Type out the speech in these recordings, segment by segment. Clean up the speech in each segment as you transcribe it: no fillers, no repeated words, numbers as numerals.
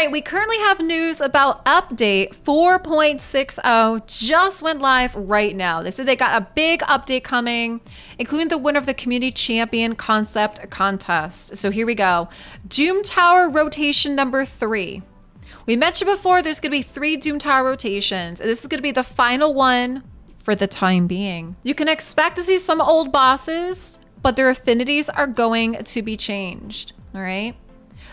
right, we currently have news about update 4.60 just went live right now. They said they got a big update coming, including the winner of the Community Champion Concept Contest. So here we go. Doom Tower rotation number 3. We mentioned before there's going to be 3 Doom Tower rotations, and this is going to be the final one for the time being. You can expect to see some old bosses, but their affinities are going to be changed, all right?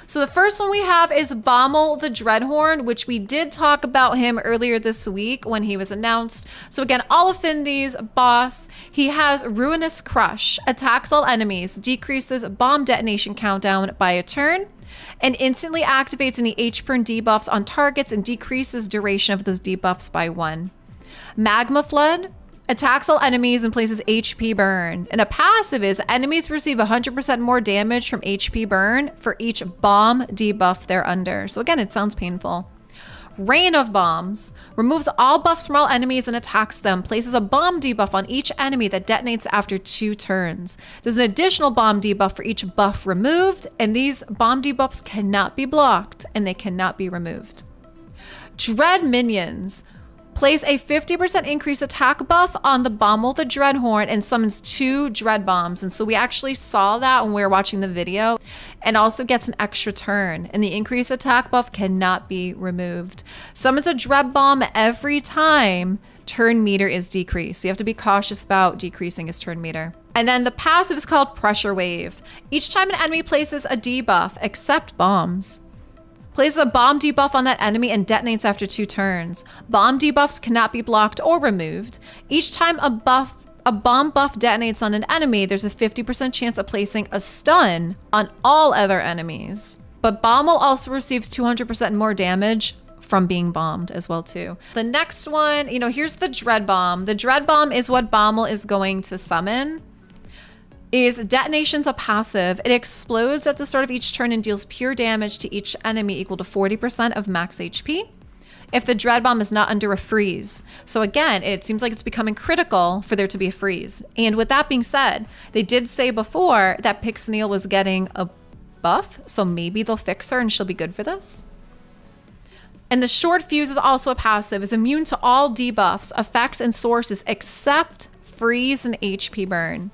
So the first one we have is Bommel the Dreadhorn, which we did talk about him earlier this week when he was announced. So again, all affinities, boss. He has Ruinous Crush, attacks all enemies, decreases bomb detonation countdown by a turn, and instantly activates any HP debuffs on targets and decreases duration of those debuffs by 1. Magma Flood, attacks all enemies and places HP burn. And a passive is enemies receive 100% more damage from HP burn for each bomb debuff they're under. So again, it sounds painful. Rain of Bombs removes all buffs from all enemies and attacks them. Places a bomb debuff on each enemy that detonates after 2 turns. There's an additional bomb debuff for each buff removed, and these bomb debuffs cannot be blocked and they cannot be removed. Dread Minions. Place a 50% increased attack buff on the Bommel the Dreadhorn and summons 2 Dread Bombs. And so we actually saw that when we were watching the video, and also gets an extra turn. And the increased attack buff cannot be removed. Summons a Dread Bomb every time turn meter is decreased. So you have to be cautious about decreasing his turn meter. And then the passive is called Pressure Wave. Each time an enemy places a debuff, except bombs, places a bomb debuff on that enemy and detonates after 2 turns. Bomb debuffs cannot be blocked or removed. Each time a bomb buff detonates on an enemy, there's a 50% chance of placing a stun on all other enemies. But Bommel also receives 200% more damage from being bombed as well too. The next one, you know, here's the Dread Bomb. The Dread Bomb is what Bommel is going to summon. Is detonation's a passive. It explodes at the start of each turn and deals pure damage to each enemy equal to 40% of max HP if the Dread Bomb is not under a freeze. So again, it seems like it's becoming critical for there to be a freeze. And with that being said, they did say before that Pixneal was getting a buff, so maybe they'll fix her and she'll be good for this. And the Short Fuse is also a passive, is immune to all debuffs, effects, and sources except freeze and HP burn.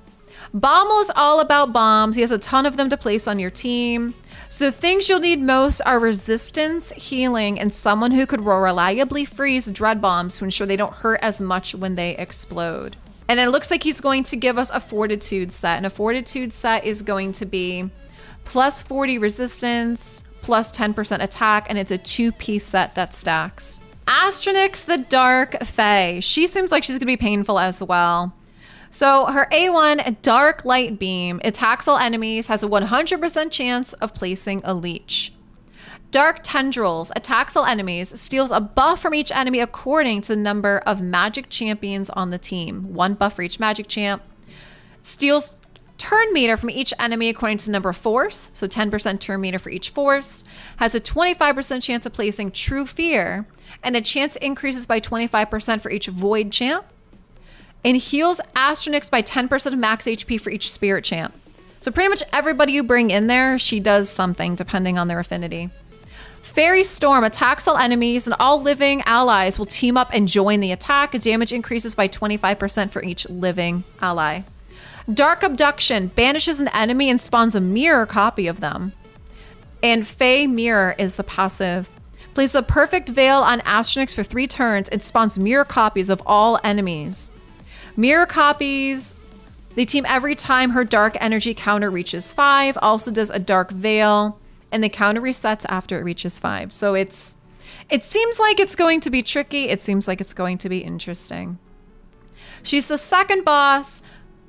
Bommel is all about bombs. He has a ton of them to place on your team. So things you'll need most are resistance, healing, and someone who could reliably freeze Dread Bombs to ensure they don't hurt as much when they explode. And it looks like he's going to give us a Fortitude set. And a Fortitude set is going to be plus 40 resistance, plus 10% attack, and it's a 2-piece set that stacks. Astronyx the Dark Fae. She seems like she's gonna be painful as well. So her A1, Dark Light Beam, attacks all enemies, has a 100% chance of placing a leech. Dark Tendrils, attacks all enemies, steals a buff from each enemy according to the number of magic champions on the team. 1 buff for each magic champ. Steals turn meter from each enemy according to the number of force, so 10% turn meter for each force. Has a 25% chance of placing True Fear, and the chance increases by 25% for each void champ. And heals Astronyx by 10% of max HP for each spirit champ. So pretty much everybody you bring in there, she does something depending on their affinity. Fairy Storm attacks all enemies, and all living allies will team up and join the attack. Damage increases by 25% for each living ally. Dark Abduction banishes an enemy and spawns a mirror copy of them. And Fey Mirror is the passive. Places a perfect veil on Astronyx for 3 turns and spawns mirror copies of all enemies. Mirror copies, they team every time her dark energy counter reaches 5. Also does a dark veil, and the counter resets after it reaches 5. So it seems like it's going to be tricky. It seems like it's going to be interesting. She's the second boss.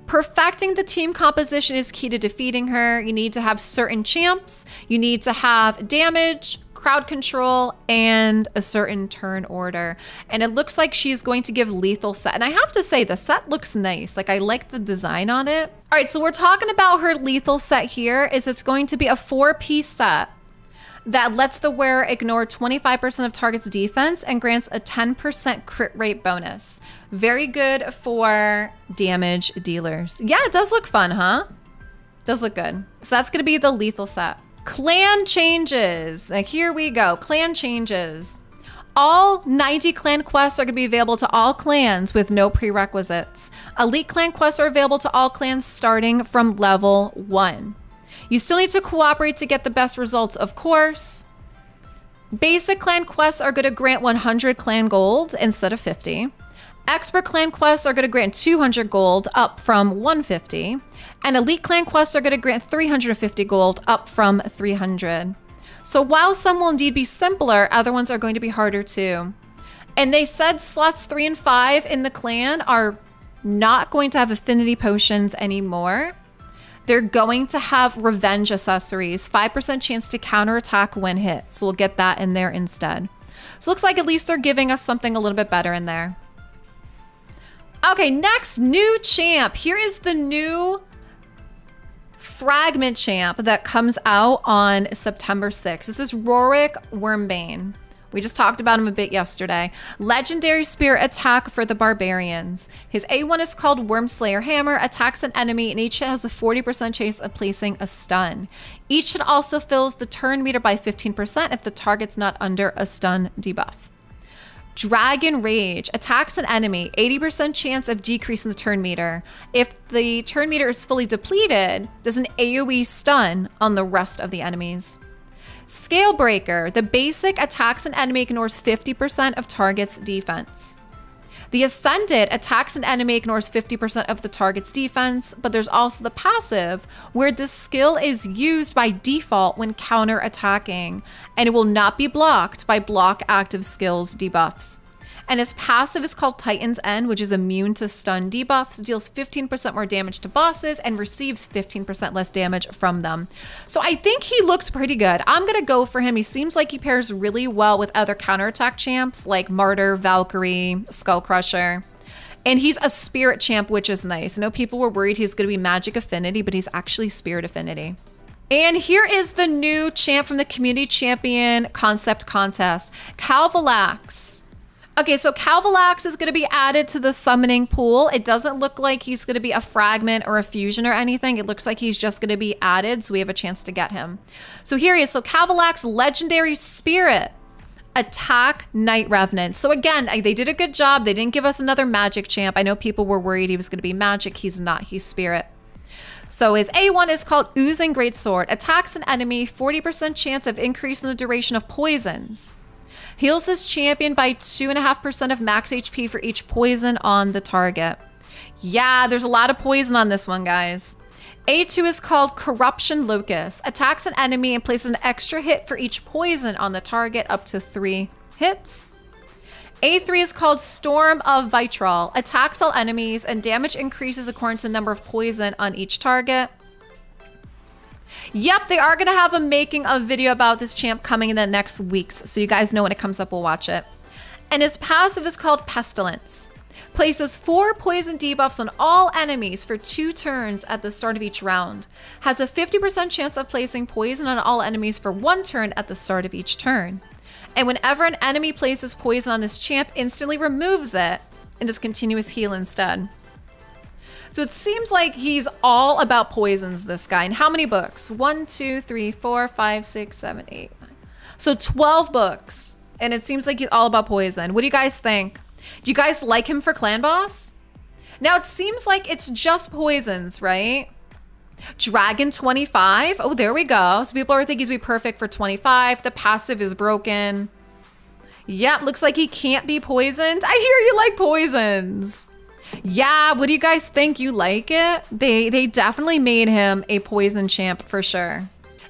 Perfecting the team composition is key to defeating her. You need to have certain champs. You need to have damage, crowd control, and a certain turn order. And it looks like she's going to give lethal set. And I have to say, the set looks nice. Like, I like the design on it. All right, so we're talking about her lethal set here. It's going to be a 4-piece set that lets the wearer ignore 25% of target's defense and grants a 10% crit rate bonus. Very good for damage dealers. Yeah, it does look fun, huh? Does look good. So that's gonna be the lethal set. Clan changes. Like, here we go. Clan changes. All 90 clan quests are going to be available to all clans with no prerequisites. Elite clan quests are available to all clans starting from level 1. You still need to cooperate to get the best results, of course. Basic clan quests are going to grant 100 clan gold instead of 50. Expert clan quests are going to grant 200 gold up from 150. And elite clan quests are going to grant 350 gold up from 300. So while some will indeed be simpler, other ones are going to be harder too. And they said slots 3 and 5 in the clan are not going to have affinity potions anymore. They're going to have revenge accessories, 5% chance to counterattack when hit. So we'll get that in there instead. So looks like at least they're giving us something a little bit better in there. Okay, next, new champ. Here is the new Fragment champ that comes out on September 6th. This is Rorik Wormbane. We just talked about him a bit yesterday. Legendary spear attack for the barbarians. His A1 is called Wormslayer Hammer, attacks an enemy, and each hit has a 40% chance of placing a stun. Each hit also fills the turn meter by 15% if the target's not under a stun debuff. Dragon Rage attacks an enemy, 80% chance of decreasing the turn meter. If the turn meter is fully depleted, does an AoE stun on the rest of the enemies. Scalebreaker, the basic attacks an enemy, ignores 50% of target's defense. The Ascended attacks an enemy, ignores 50% of the target's defense, but there's also the passive, where this skill is used by default when counter-attacking, and it will not be blocked by block active skills debuffs. And his passive is called Titan's End, which is immune to stun debuffs, deals 15% more damage to bosses, and receives 15% less damage from them. So I think he looks pretty good. I'm gonna go for him. He seems like he pairs really well with other counterattack champs like Martyr, Valkyrie, Skullcrusher. And he's a spirit champ, which is nice. I know people were worried he's gonna be magic affinity, but he's actually spirit affinity. And here is the new champ from the Community Champion Concept Contest, Calvalx. Okay, so Calvalx is going to be added to the summoning pool. It doesn't look like he's going to be a fragment or a fusion or anything. It looks like he's just going to be added, so we have a chance to get him. So here he is. So Calvalx, Legendary Spirit, attack Night Revenant. So again, they did a good job. They didn't give us another magic champ. I know people were worried he was going to be magic. He's not. He's spirit. So his A1 is called Oozing Greatsword. Attacks an enemy, 40% chance of increasing the duration of poisons. Heals this champion by 2.5% of max HP for each poison on the target. Yeah, there's a lot of poison on this one, guys. A2 is called Corruption Locust. Attacks an enemy and places an extra hit for each poison on the target, up to 3 hits. A3 is called Storm of Vitriol. Attacks all enemies and damage increases according to the number of poison on each target. Yep, they are going to have a making of video about this champ coming in the next weeks. So you guys know when it comes up, we'll watch it. And his passive is called Pestilence. Places 4 poison debuffs on all enemies for 2 turns at the start of each round. Has a 50% chance of placing poison on all enemies for 1 turn at the start of each turn. And whenever an enemy places poison on this champ, instantly removes it and does continuous heal instead. So it seems like he's all about poisons, this guy. And how many books? 1, 2, 3, 4, 5, 6, 7, 8, 9. So 12 books. And it seems like he's all about poison. What do you guys think? Do you guys like him for clan boss? Now it seems like it's just poisons, right? Dragon 25. Oh, there we go. So people are thinking he's gonna be perfect for 25. The passive is broken. Yep, looks like he can't be poisoned. I hear you like poisons. Yeah, what do you guys think? You like it? They definitely made him a poison champ for sure.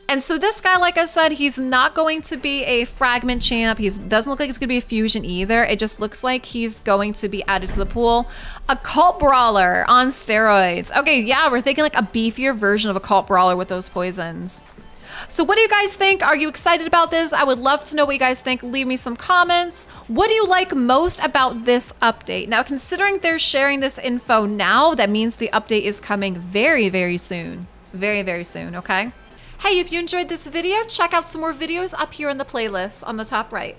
And so this guy, like I said, he's not going to be a fragment champ. He doesn't look like it's going to be a fusion either. It just looks like he's going to be added to the pool. A cult brawler on steroids. Okay, yeah, we're thinking like a beefier version of a cult brawler with those poisons. So what do you guys think? Are you excited about this? I would love to know what you guys think. Leave me some comments. What do you like most about this update? Now, considering they're sharing this info now, that means the update is coming very, very soon. Very, very soon, okay? Hey, if you enjoyed this video, check out some more videos up here in the playlist on the top right.